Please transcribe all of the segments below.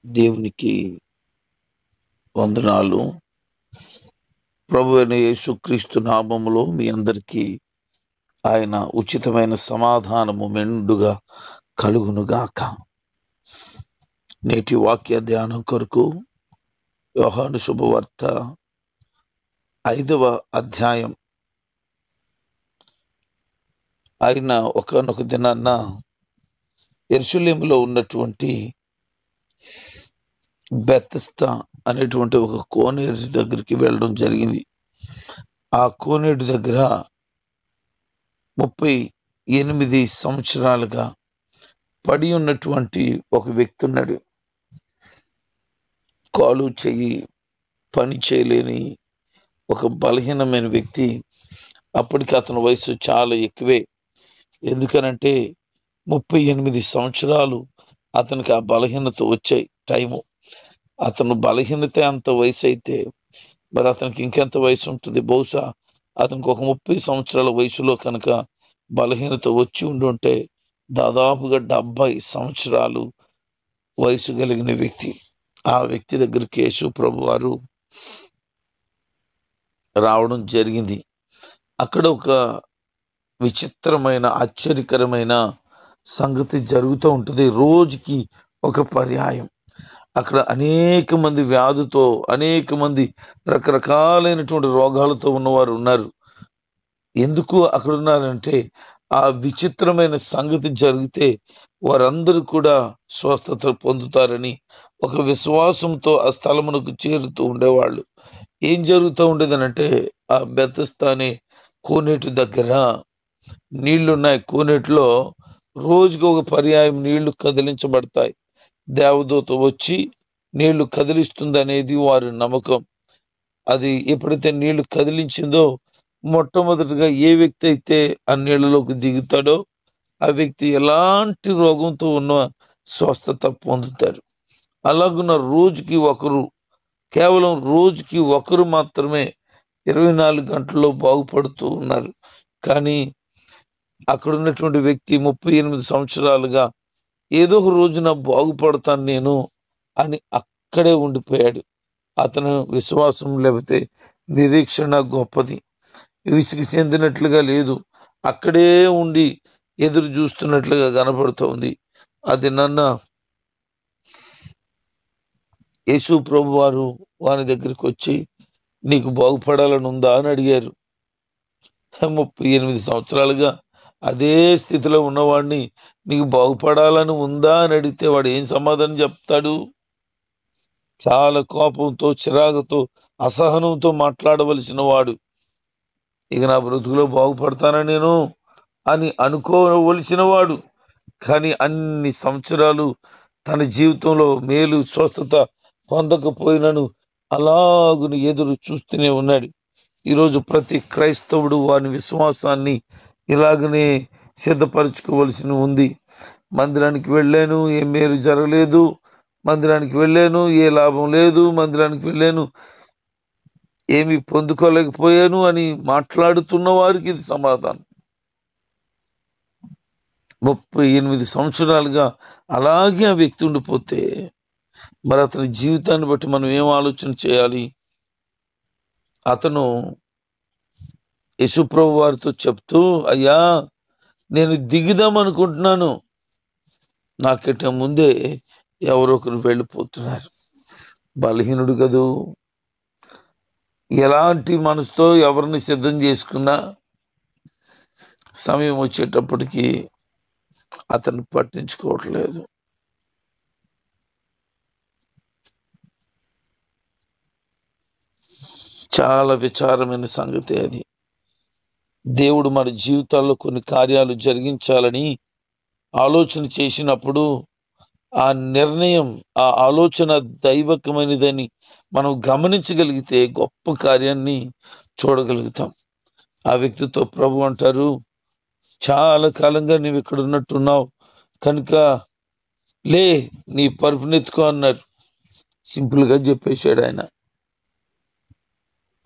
దేవునికి వందనాలు. ప్రభువైన యేసుక్రీస్తు నామములో మీ అందరికీ ఆయన ఉచితమైన సమాధానము మెండుగా కలుగునుగాక. నేటి వాక్య ధ్యానం కొరకు యోహాను శుభవార్త 5వ అధ్యాయం. ఆయన ఒకానొక దినాన్న యెరూషలేములో ఉన్నటువంటి బెతెస్దా అనేటువంటి ఒక కోనేరు దగ్గరికి వెళ్ళడం జరిగింది. ఆ కోనేరు దగ్గర 38 సంవత్సరాలుగా పడి ఉన్నటువంటి ఒక వ్యక్తి ఉన్నాడు. కాలు చెయ్యి పని చేయలేని ఒక బలహీనమైన వ్యక్తి. అప్పటికి అతని వయసు చాలా ఎక్కువే. ఎందుకనంటే 38 సంవత్సరాలు అతనికి ఆ బలహీనత వచ్చాయి. టైము అతను బలహీనత అంత వయసు అయితే మరి అతనికి ఇంకెంత వయసు ఉంటుంది? బహుశా అతనికి ఒక 30 సంవత్సరాల వయసులో కనుక బలహీనత వచ్చి ఉండుంటే దాదాపుగా 70 సంవత్సరాలు వయసు కలిగిన వ్యక్తి. ఆ వ్యక్తి దగ్గరికి యేసు ప్రభు వారు రావడం జరిగింది. అక్కడ ఒక విచిత్రమైన ఆశ్చర్యకరమైన సంగతి జరుగుతూ ఉంటుంది. రోజుకి ఒక పర్యాయం అక్కడ అనేక మంది వ్యాధితో, అనేక మంది రకరకాలైనటువంటి రోగాలతో ఉన్నవారు ఉన్నారు. ఎందుకు అక్కడ ఉన్నారంటే ఆ విచిత్రమైన సంగతి జరిగితే వారందరూ కూడా స్వస్థత పొందుతారని ఒక విశ్వాసంతో ఆ స్థలమునకు చేరుతూ ఉండేవాళ్ళు. ఏం జరుగుతూ ఉండేదనంటే ఆ బెతెస్దా అనే కోనేటి దగ్గర నీళ్లున్నాయి. కోనేటిలో రోజుకి ఒక పర్యాయం నీళ్లు కదిలించబడతాయి. దేవదూత వచ్చి నీళ్లు కదిలిస్తుంది అనేది వారి నమ్మకం. అది ఎప్పుడైతే నీళ్లు కదిలించిందో మొట్టమొదటిగా ఏ వ్యక్తి అయితే ఆ నీళ్లలోకి దిగుతాడో ఆ వ్యక్తి ఎలాంటి రోగంతో ఉన్న స్వస్థత పొందుతారు. అలాగున్న రోజుకి ఒకరు, కేవలం రోజుకి ఒకరు మాత్రమే 24 గంటల్లో బాగుపడుతూ ఉన్నారు. కానీ అక్కడ ఉన్నటువంటి వ్యక్తి 38 సంవత్సరాలుగా ఏదో ఒక రోజున బాగుపడతాను నేను అని అక్కడే ఉండిపోయాడు. అతను విశ్వాసం లేకపోతే నిరీక్షణ గొప్పది. విసిగి చెందినట్లుగా లేదు. అక్కడే ఉండి ఎదురు చూస్తున్నట్లుగా కనపడుతోంది. అది నన్న యేసు ప్రభు వారు వాని దగ్గరికి వచ్చి నీకు బాగుపడాలని ఉందా అని అడిగారు. 38 సంవత్సరాలుగా అదే స్థితిలో ఉన్నవాడిని నీకు బాగుపడాలని ఉందా అని అడిగితే వాడు ఏం సమాధానం చెప్తాడు? చాలా కోపంతో, చిరాకుతో, అసహనంతో మాట్లాడవలసిన వాడు ఇక నా బ్రతుకులో బాగుపడతానా నేను అని అనుకోవలసిన వాడు. కానీ అన్ని సంవత్సరాలు తన జీవితంలో మేలు స్వస్థత పొందకపోయినను అలాగుని ఎదురు చూస్తూనే ఉన్నాడు. ఈరోజు ప్రతి క్రైస్తవుడు వాని విశ్వాసాన్ని ఇలాగనే సిద్ధపరచుకోవలసి ఉంది. మందిరానికి వెళ్ళాను, ఏ మేలు జరగలేదు. మందిరానికి వెళ్ళాను, ఏ లాభం లేదు. మందిరానికి వెళ్ళాను, ఏమి పొందుకోలేకపోయాను అని మాట్లాడుతున్న వారికి ఇది సమాధానం. 38 సంవత్సరాలుగా అలాగే ఆ వ్యక్తి ఉండిపోతే మరి అతని జీవితాన్ని బట్టి మనం ఏం ఆలోచన చేయాలి? అతను యేసుప్రభు వారితో చెప్తూ, అయ్యా నేను దిగుదాం అనుకుంటున్నాను, నాకంటే ముందే ఎవరొకరు వెళ్ళిపోతున్నారు. బలహీనుడు కదూ, ఎలాంటి మనసుతో ఎవరిని సిద్ధం చేసుకున్నా సమయం వచ్చేటప్పటికి అతను పట్టించుకోవట్లేదు. చాలా విచారమైన సంగతి అది. దేవుడు మన జీవితాల్లో కొన్ని కార్యాలు జరిగించాలని ఆలోచన చేసినప్పుడు ఆ నిర్ణయం, ఆ ఆలోచన దైవకమైనదని మనం గమనించగలిగితే గొప్ప కార్యాన్ని చూడగలుగుతాం. ఆ వ్యక్తితో ప్రభు అంటారు, చాలా కాలంగా నీవు ఇక్కడ ఉన్నట్టున్నావు కనుక లే, నీ పరుపునెత్తుకో అన్నారు. సింపుల్ గా చెప్పేశాడు ఆయన.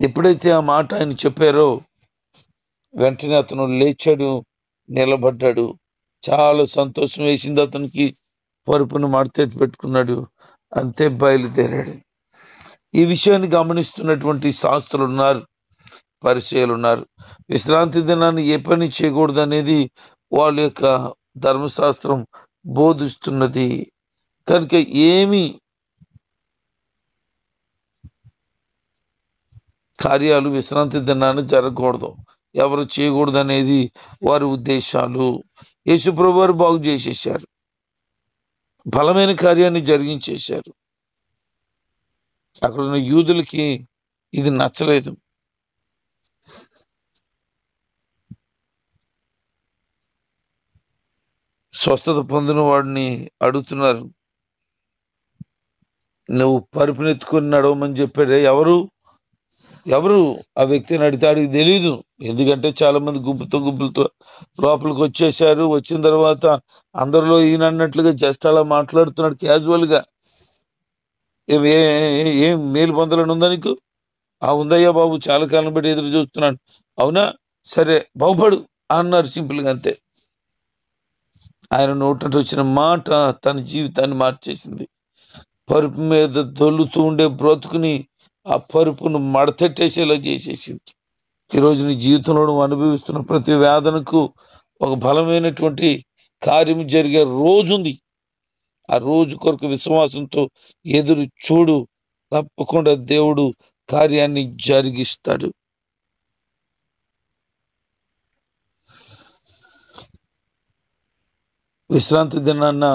ఎప్పుడైతే ఆ మాట ఆయన చెప్పారో వెంటనే అతను లేచాడు, నిలబడ్డాడు. చాలా సంతోషం వేసింది అతనికి. పరుపును మడతెట్టి పెట్టుకున్నాడు. అంతే బయలుదేరాడు. ఈ విషయాన్ని గమనిస్తున్నటువంటి శాస్త్రులు ఉన్నారు, పరిచయాలు ఉన్నారు. విశ్రాంతి దినాన్ని ఏ పని చేయకూడదు అనేది వాళ్ళ యొక్క ధర్మశాస్త్రం బోధిస్తున్నది. కనుక ఏమి కార్యాలు విశ్రాంతి దినాన్ని జరగకూడదు, ఎవరు చేయకూడదు అనేది వారి ఉద్దేశాలు. యేసుప్రభు వారు బాగు చేసేసారు, బలమైన కార్యాన్ని జరిగించేశారు. అక్కడ ఉన్న యూదులకి ఇది నచ్చలేదు. స్వస్థత పొందిన వాడిని అడుగుతున్నారు, నువ్వు పరుపునెత్తుకొని నడవమని చెప్పాడే, ఎవరు ఆ వ్యక్తిని అడిగితే అడిగి తెలీదు. ఎందుకంటే చాలా మంది గుంపులతో లోపలికి వచ్చేసారు. వచ్చిన తర్వాత అందరిలో ఈయన అన్నట్లుగా జస్ట్ అలా మాట్లాడుతున్నాడు క్యాజువల్ గా. ఏం మేలు పొందాలని ఉందా నీకు? ఉందయ్యా బాబు, చాలా కాలం బట్టి ఎదురు చూస్తున్నాను. అవునా, సరే బాగుపడు అన్నారు, సింపుల్ గా అంతే. ఆయన నోటి వచ్చిన మాట తన జీవితాన్ని మార్చేసింది. పరుపు మీద దొల్లుతూ ఉండే బ్రతుకుని ఆ పరుపును మడతెట్టేసేలా చేసేసింది. ఈరోజు నీ జీవితంలో నువ్వు అనుభవిస్తున్న ప్రతి వేదనకు ఒక బలమైనటువంటి కార్యం జరిగే రోజు ఉంది. ఆ రోజు కొరకు విశ్వాసంతో ఎదురు చూడు, తప్పకుండా దేవుడు కార్యాన్ని జరిగిస్తాడు. విశ్రాంతి దినాన్న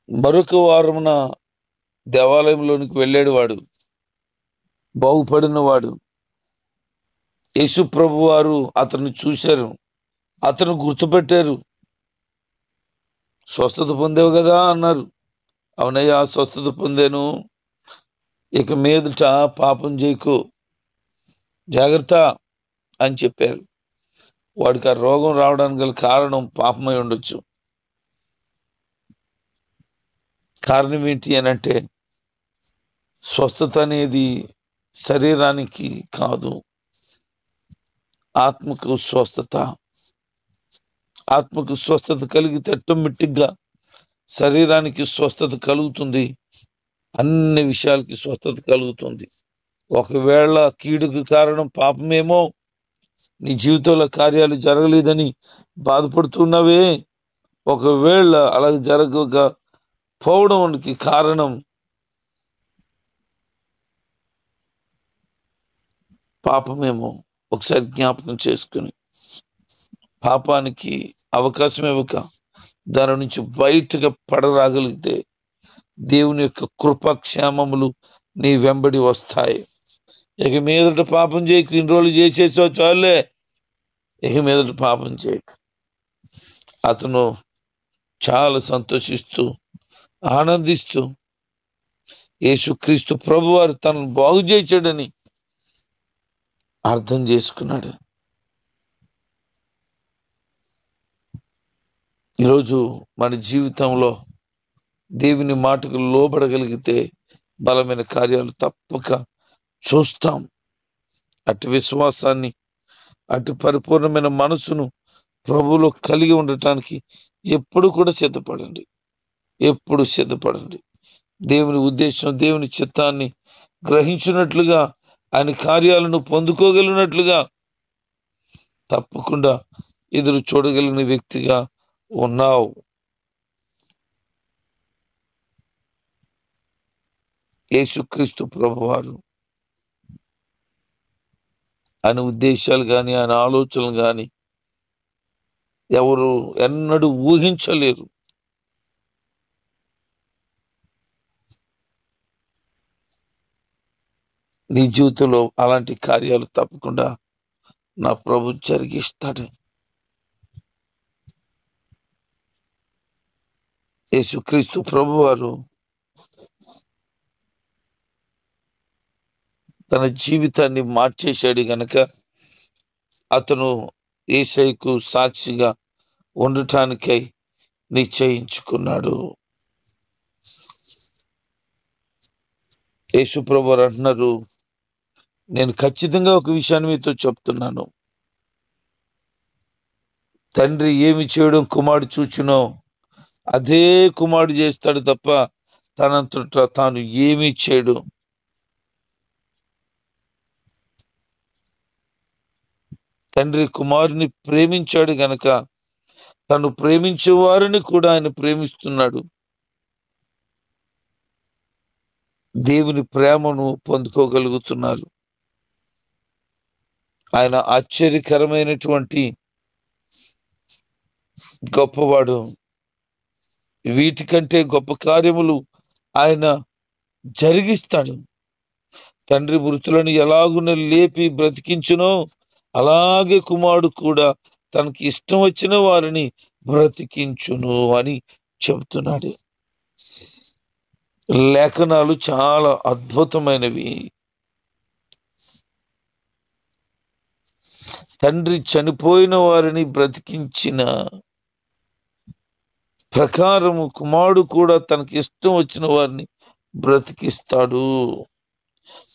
మరొక వారమున దేవాలయంలోనికి వెళ్ళాడు వాడు, బాగుపడిన వాడు. యేసు ప్రభు వారు అతన్ని చూశారు, అతను గుర్తుపెట్టారు. స్వస్థత పొందేవు కదా అన్నారు. అవునయ్యా, స్వస్థత పొందాను, ఇక మీదట పాపం చేయకు, జాగ్రత్త అని చెప్పారు. వాడికి ఆ రోగం రావడానికి గల కారణం పాపమై ఉండొచ్చు. కారణం ఏంటి అని అంటే, స్వస్థత అనేది శరీరానికి కాదు, ఆత్మకు స్వస్థత. ఆత్మకు స్వస్థత కలిగితే ఆటోమేటిక్ గా శరీరానికి స్వస్థత కలుగుతుంది, అన్ని విషయాలకి స్వస్థత కలుగుతుంది. ఒకవేళ కీడుకు కారణం పాపమేమో, నీ జీవితంలో కార్యాలు జరగలేదని బాధపడుతున్నవే, ఒకవేళ అలా జరగకపోవడానికి కారణం పాపమేమో, ఒకసారి జ్ఞాపకం చేసుకుని పాపానికి అవకాశం ఇవ్వక దాని నుంచి బయటగా పడరాగలిగితే దేవుని యొక్క కృపాక్షేమములు నీ వెంబడి వస్తాయి. ఇక మీదట పాపం చేయకు, ఇన్ని రోజులు చేసేసో చాలే, ఇక మీదట పాపం చేయకు. అతను చాలా సంతోషిస్తూ ఆనందిస్తూ యేసుక్రీస్తు ప్రభువారు తనను బాగు చేశాడని అర్థం చేసుకున్నాడు. ఈరోజు మన జీవితంలో దేవుని మాటకు లోబడగలిగితే బలమైన కార్యాలు తప్పక చూస్తాం. అటు విశ్వాసాన్ని, అటు పరిపూర్ణమైన మనసును ప్రభువులో కలిగి ఉండటానికి ఎప్పుడు కూడా సిద్ధపడండి, ఎప్పుడు సిద్ధపడండి. దేవుని ఉద్దేశం, దేవుని చిత్తాన్ని గ్రహించినట్లుగా, ఆయన కార్యాలను పొందుకోగలిగినట్లుగా తప్పకుండా ఎదురు చూడగలిగిన వ్యక్తిగా ఉన్నావు. యేసుక్రీస్తు ప్రభువారు ఆయన ఉద్దేశాలు కానీ, ఆయన ఆలోచనలు కానీ ఎవరు ఎన్నడూ ఊహించలేరు. నీ జీవితంలో అలాంటి కార్యాలు తప్పకుండా నా ప్రభు జరిగిస్తాడు. యేసుక్రీస్తు ప్రభువారు తన జీవితాన్ని మార్చేశాడు గనక అతను యేసయ్యకు సాక్షిగా ఉండటానికై నిశ్చయించుకున్నాడు. యేసు ప్రభువారు అంటున్నారు, నేను ఖచ్చితంగా ఒక విషయాన్ని మీతో చెప్తున్నాను, తండ్రి ఏమి చేయడం కుమారుడు చూచునో అదే కుమారుడు చేస్తాడు తప్ప తనంతట తాను ఏమీ చేయడు. తండ్రి కుమారుని ప్రేమించాడు గనక తను ప్రేమించే వారిని కూడా ఆయన ప్రేమిస్తున్నాడు. దేవుని ప్రేమను పొందుకోగలుగుతున్నారు. ఆయన ఆశ్చర్యకరమైనటువంటి గొప్పవాడు. వీటికంటే గొప్ప కార్యములు ఆయన జరిగిస్తాడు. తండ్రి మృతులను ఎలాగున లేపి బ్రతికించునో అలాగే కుమారుడు కూడా తనకి ఇష్టం వచ్చిన వారిని బ్రతికించును అని చెబుతున్నాడు. లేఖనాలు చాలా అద్భుతమైనవి. తండ్రి చనిపోయిన వారిని బ్రతికించిన ప్రకారము కుమారుడు కూడా తనకి ఇష్టం వచ్చిన వారిని బ్రతికిస్తాడు.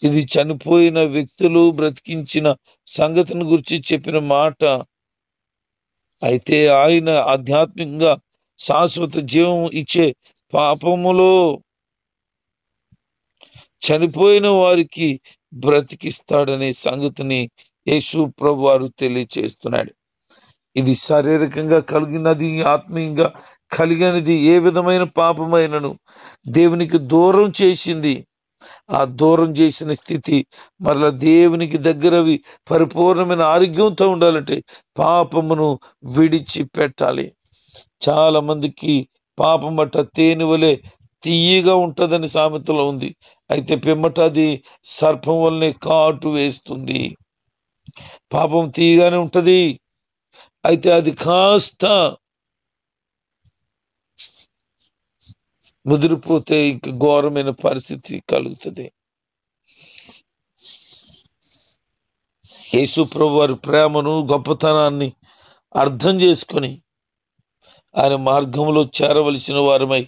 ఇది చనిపోయిన వ్యక్తులు బ్రతికించిన సంగతిని గురించి చెప్పిన మాట. అయితే ఆయన ఆధ్యాత్మికంగా శాశ్వత జీవం ఇచ్చే పాపములో చనిపోయిన వారికి బ్రతికిస్తాడనే సంగతిని యేసు ప్రభు వారు తెలియచేస్తున్నాడు. ఇది శారీరకంగా కలిగినది, ఆత్మీయంగా కలిగినది. ఏ విధమైన పాపమైనను దేవునికి దూరం చేసింది. ఆ దూరం చేసిన స్థితి మరలా దేవునికి దగ్గరవి పరిపూర్ణమైన ఆరోగ్యంతో ఉండాలంటే పాపమును విడిచిపెట్టాలి. చాలా మందికి పాపం బట్ట తేనె వలె తీయగా ఉంటదని సామెతలో ఉంది. అయితే పిమ్మట అది సర్పం వల్లనే కాటు వేస్తుంది. పాపం తీయగానే ఉంటది, అయితే అది కాస్త ముదిరిపోతే ఇంక ఘోరమైన పరిస్థితి కలుగుతుంది. యేసు ప్రభు వారి ప్రేమను, గొప్పతనాన్ని అర్థం చేసుకొని ఆయన మార్గంలో చేరవలసిన వారమై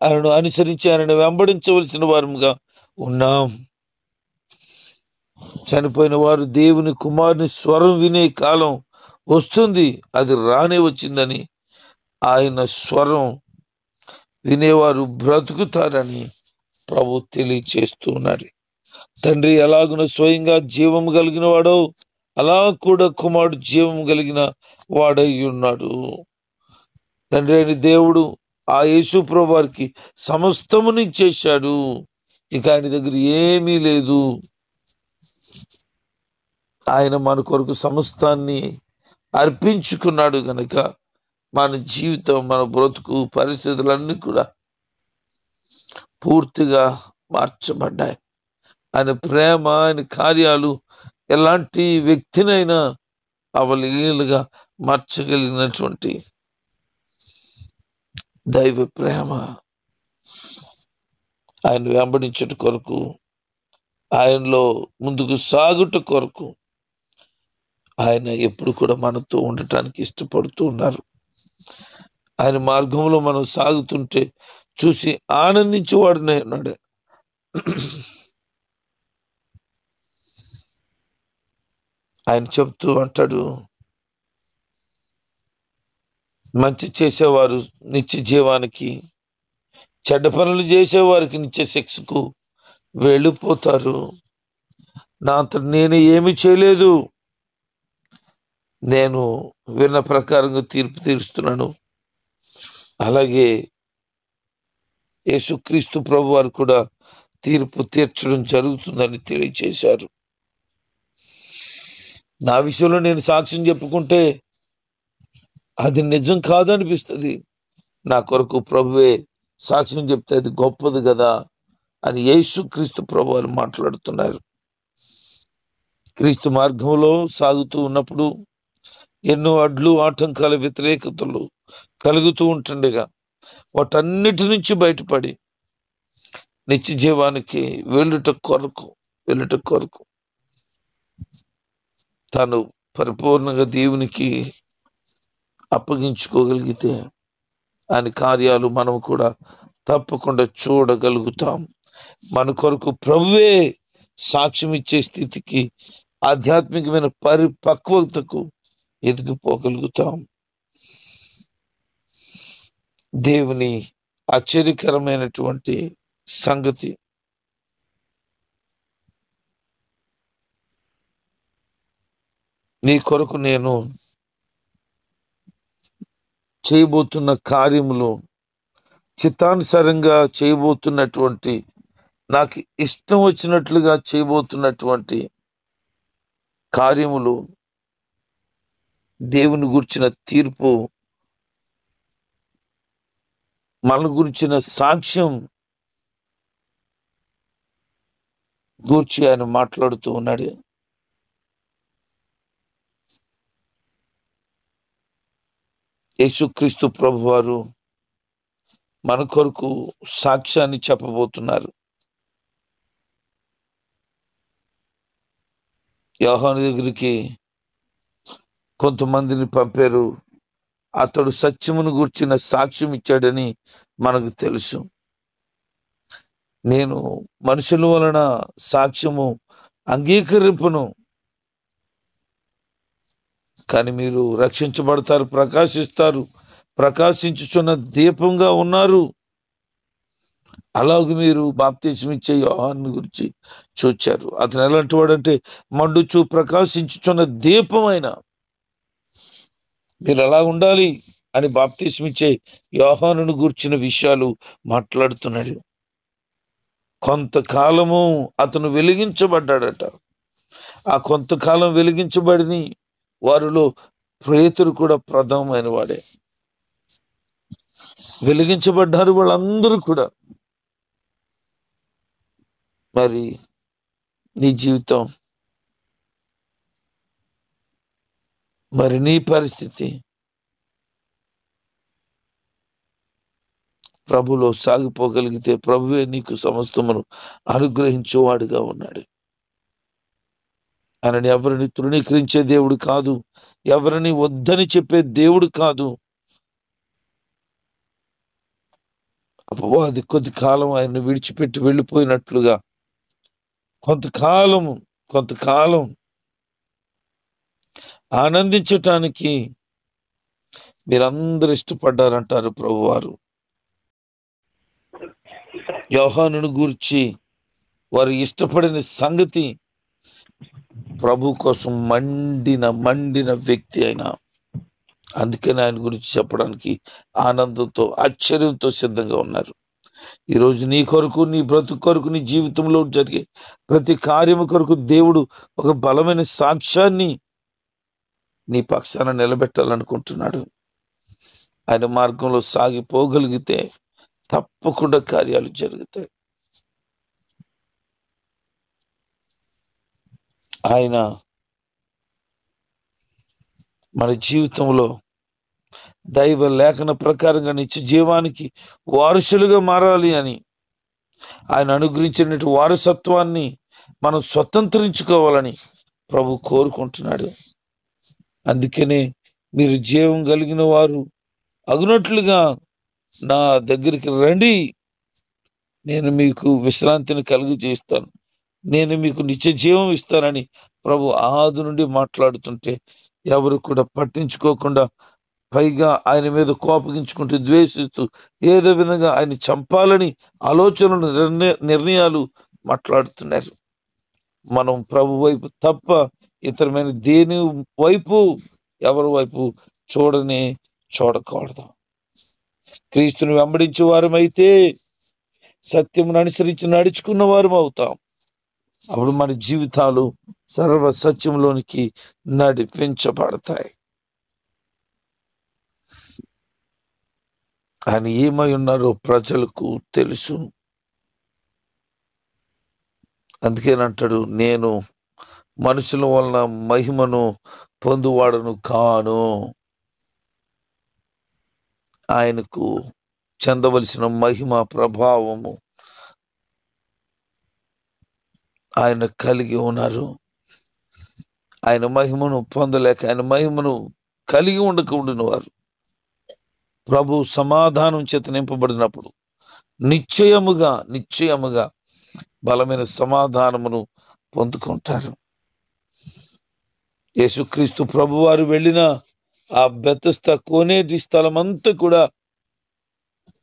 ఆయనను అనుసరించి ఆయనను వెంబడించవలసిన వారముగా ఉన్నాం. చనిపోయిన వారు దేవుని కుమారుని స్వరం వినే కాలం వస్తుంది, అది రానే వచ్చిందని, ఆయన స్వరం వినేవారు బ్రతుకుతారని ప్రభు తెలియచేస్తున్నారు. తండ్రి ఎలాగున స్వయంగా జీవం కలిగిన వాడో అలా కూడా కుమారుడు జీవం కలిగిన వాడై ఉన్నాడు. తండ్రి అయిన దేవుడు ఆ యేసు ప్రభు వారికి సమస్తముని చేశాడు. ఇక ఆయన దగ్గర ఏమీ లేదు. ఆయన మన కొరకు సమస్తాన్ని అర్పించుకున్నాడు గనక మన జీవితం, మన బ్రతుకు పరిస్థితులన్నీ కూడా పూర్తిగా మార్చబడ్డాయి. ఆయన ప్రేమ, ఆయన కార్యాలు ఎలాంటి వ్యక్తినైనా అవలీలుగా మార్చగలిగినటువంటి దైవ ప్రేమ. ఆయన వెంబడించుట కొరకు, ఆయనలో ముందుకు సాగుట కొరకు ఆయన ఎప్పుడు కూడా మనతో ఉండటానికి ఇష్టపడుతూ ఉన్నారు. ఆయన మార్గంలో మనం సాగుతుంటే చూసి ఆనందించేవాడునే ఉన్నాడు. ఆయన చెప్తూ అంటాడు, మంచి చేసేవారు నిత్య జీవానికి, చెడ్డ పనులు చేసేవారికి నిత్య శిక్షకు వెళ్ళిపోతారు. నా అంతట నేను ఏమి చేయలేదు, నేను విన్న ప్రకారంగా తీర్పు తీరుస్తున్నాను. అలాగే యేసుక్రీస్తు ప్రభు వారు కూడా తీర్పు తీర్చడం జరుగుతుందని తెలియచేశారు. నా విషయంలో నేను సాక్ష్యం చెప్పుకుంటే అది నిజం కాదనిపిస్తుంది. నా కొరకు ప్రభువే సాక్ష్యం చెప్తే అది గొప్పది కదా అని యేసుక్రీస్తు ప్రభు వారు మాట్లాడుతున్నారు. క్రీస్తు మార్గంలో సాగుతూ ఉన్నప్పుడు ఎన్నో అడ్లు, ఆటంకాల, వ్యతిరేకతలు కలుగుతూ ఉంటుండగా వాటన్నిటి నుంచి బయటపడి నిత్య జీవానికి వెళ్ళుట కొరకు తాను పరిపూర్ణంగా దేవునికి అప్పగించుకోగలిగితే ఆయన కార్యాలు మనం కూడా తప్పకుండా చూడగలుగుతాం. మన కొరకు ప్రభువే సాక్ష్యం ఇచ్చే స్థితికి, ఆధ్యాత్మికమైన పరిపక్వతకు ఎదిగిపోగలుగుతాం. దేవుని ఆశ్చర్యకరమైనటువంటి సంగతి. నీ కొరకు నేను చేయబోతున్న కార్యములు, చిత్తానుసారంగా చేయబోతున్నటువంటి, నాకు ఇష్టం వచ్చినట్లుగా చేయబోతున్నటువంటి కార్యములు, దేవుని గురించిన తీర్పు, మన గురించిన సాక్ష్యం గూర్చి ఆయన మాట్లాడుతూ ఉన్నాడు. యేసుక్రీస్తు ప్రభువారు మన కొరకు సాక్ష్యాన్ని చెప్పబోతున్నారు. యోహాను దగ్గరికి కొంతమందిని పంపారు. అతడు సత్యమును గూర్చిన సాక్ష్యం ఇచ్చాడని మనకు తెలుసు. నేను మనుషుల వలన సాక్ష్యము అంగీకరింపను, కానీ మీరు రక్షించబడతారు, ప్రకాశిస్తారు, ప్రకాశించుచున్న దీపంగా ఉన్నారు. అలాగే మీరు బాప్తిస్మం ఇచ్చే యోహాను గురించి చూచారు. అతను ఎలాంటి వాడంటే మండుచు ప్రకాశించుచున్న దీపమైన, మీరు అలా ఉండాలి అని బాప్తిస్మం ఇచ్చే యోహానును గూర్చిన విషయాలు మాట్లాడుతున్నాడు. కొంతకాలము అతను వెలిగించబడ్డాడట. ఆ కొంతకాలం వెలిగించబడిని వారిలో పేతురు కూడా ప్రథమమైన వాడే. వెలిగించబడ్డారు వాళ్ళందరూ కూడా. మరి నీ జీవితం, మరి నీ పరిస్థితి ప్రభులో సాగిపోగలిగితే ప్రభువే నీకు సమస్తమును అనుగ్రహించేవాడుగా ఉన్నాడు. ఆయనని ఎవరిని తృణీకరించే దేవుడు కాదు, ఎవరిని వద్దని చెప్పే దేవుడు కాదు. అపవాది కొద్ది కాలం ఆయన్ని విడిచిపెట్టి వెళ్ళిపోయినట్లుగా కొంతకాలం ఆనందించటానికి మీరందరూ ఇష్టపడ్డారంటారు ప్రభువారు. యోహానును గూర్చి వారు ఇష్టపడిన సంగతి, ప్రభు కోసం మండిన వ్యక్తి అయినా, అందుకని ఆయన గురించి చెప్పడానికి ఆనందంతో ఆశ్చర్యంతో సిద్ధంగా ఉన్నారు. ఈరోజు నీ కొరకు, నీ బ్రతుకు కొరకు, నీ జీవితంలో జరిగే ప్రతి కార్యము కొరకు దేవుడు ఒక బలమైన సాక్ష్యాన్ని నీ పక్షాన నిలబెట్టాలనుకుంటున్నాడు. ఆయన మార్గంలో సాగిపోగలిగితే తప్పకుండా కార్యాలు జరుగుతాయి. ఆయన మన జీవితంలో దైవ లేఖన ప్రకారంగా నిత్య జీవానికి వారసులుగా మారాలి అని, ఆయన అనుగ్రహించినటువంటి వారసత్వాన్ని మనం స్వతంత్రించుకోవాలని ప్రభు కోరుకుంటున్నాడు. అందుకనే మీరు జీవం కలిగిన వారు అగునట్లుగా నా దగ్గరికి రండి, నేను మీకు విశ్రాంతిని కలుగు చేస్తాను, నేను మీకు నిత్య జీవం ఇస్తానని ప్రభు ఆది నుండి మాట్లాడుతుంటే ఎవరు కూడా పట్టించుకోకుండా, పైగా ఆయన మీద కోపగించుకుంటూ, ద్వేషిస్తూ, ఏదో విధంగా ఆయన చంపాలని ఆలోచనలు, నిర్ణయాలు మాట్లాడుతున్నారు. మనం ప్రభు వైపు తప్ప ఇతరమైన దేని వైపు, ఎవరి వైపు చూడకూడదు. క్రీస్తుని వెంబడించే వారమైతే సత్యమును అనుసరించి నడుచుకున్న వారం అవుతాం. అప్పుడు మన జీవితాలు సర్వ సత్యంలోనికి నడిపించబడతాయి. ఆయన ఏమై ఉన్నారో ప్రజలకు తెలుసు. అందుకేనంటాడు, నేను మనుషుల వలన మహిమను పొందువాడను కాను. ఆయనకు చెందవలసిన మహిమ ప్రభావము ఆయన కలిగి ఉన్నారు. ఆయన మహిమను పొందలేక, ఆయన మహిమను కలిగి ఉండకుండిన వారు ప్రభు సమాధానం చేత నింపబడినప్పుడు నిశ్చయముగా బలమైన సమాధానమును పొందుకుంటారు. యేసుక్రీస్తు ప్రభు వారు వెళ్ళిన ఆ బెతస్తా కోనేటి స్థలం అంతా కూడా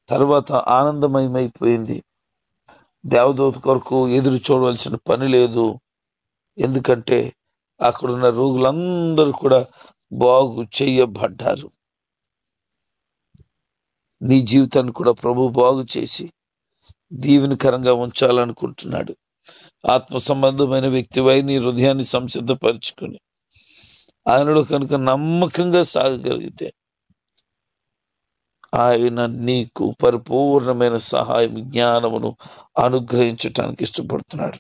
తర్వాత ఆనందమయమైపోయింది. దేవదూత కొరకు ఎదురు చూడవలసిన పని లేదు. ఎందుకంటే అక్కడున్న రోగులందరూ కూడా బాగు చేయబడ్డారు. నీ జీవితాన్ని కూడా ప్రభు బాగు చేసి దీవెనకరంగా ఉంచాలనుకుంటున్నాడు. ఆత్మ సంబంధమైన వ్యక్తివై నీ హృదయాన్ని సంసిద్ధపరుచుకుని ఆయనలో కనుక నమ్మకంగా సాగగలిగితే ఆయన నీకు పరిపూర్ణమైన సహాయం, జ్ఞానమును అనుగ్రహించటానికి ఇష్టపడుతున్నాడు.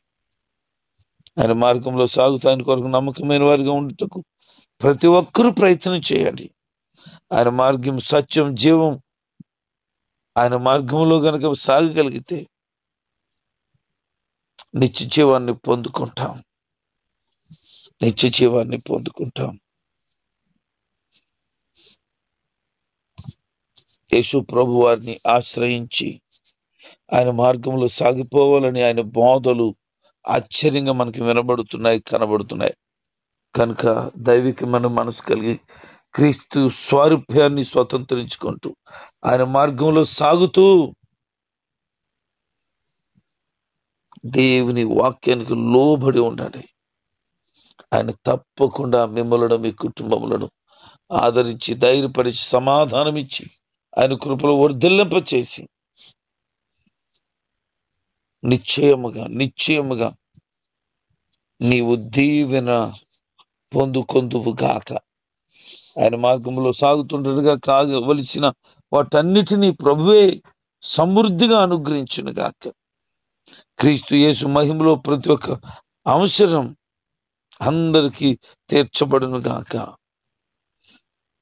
ఆయన మార్గంలో సాగుతూ ఆయన కొరకు నమ్మకమైన వారిగా ఉండుటకు ప్రతి ఒక్కరూ ప్రయత్నం చేయండి. ఆయన మార్గం సత్యం, జీవం. ఆయన మార్గంలో గనక సాగగలిగితే నిత్య జీవాన్ని పొందుకుంటాం. నిత్య జీవాన్ని పొందుకుంటాం. యేసు ప్రభు వారిని ఆశ్రయించి ఆయన మార్గంలో సాగిపోవాలని ఆయన బోధలు ఆశ్చర్యంగా మనకి వినబడుతున్నాయి, కనబడుతున్నాయి. కనుక దైవికమైన మనసు కలిగి క్రీస్తు స్వారూప్యాన్ని స్వతంత్రించుకుంటూ ఆయన మార్గంలో సాగుతూ దేవుని వాక్యానికి లోబడి ఉండండి. ఆయన తప్పకుండా మిమ్మలను, మీ కుటుంబములను ఆదరించి, ధైర్యపరిచి, సమాధానం ఇచ్చి, ఆయన కృపలో వర్ధిల్లింపచేసి నిశ్చయముగా నీవు దీవెన పొందుకొందువు గాక. ఆయన మార్గంలో సాగుతుండగా కాగవలసిన వాటన్నిటినీ ప్రభువే సమృద్ధిగా అనుగ్రహించును గాక. క్రీస్తు యేసు మహిమలో ప్రతి ఒక్క అవసరం అందరికీ తీర్చబడును గాక.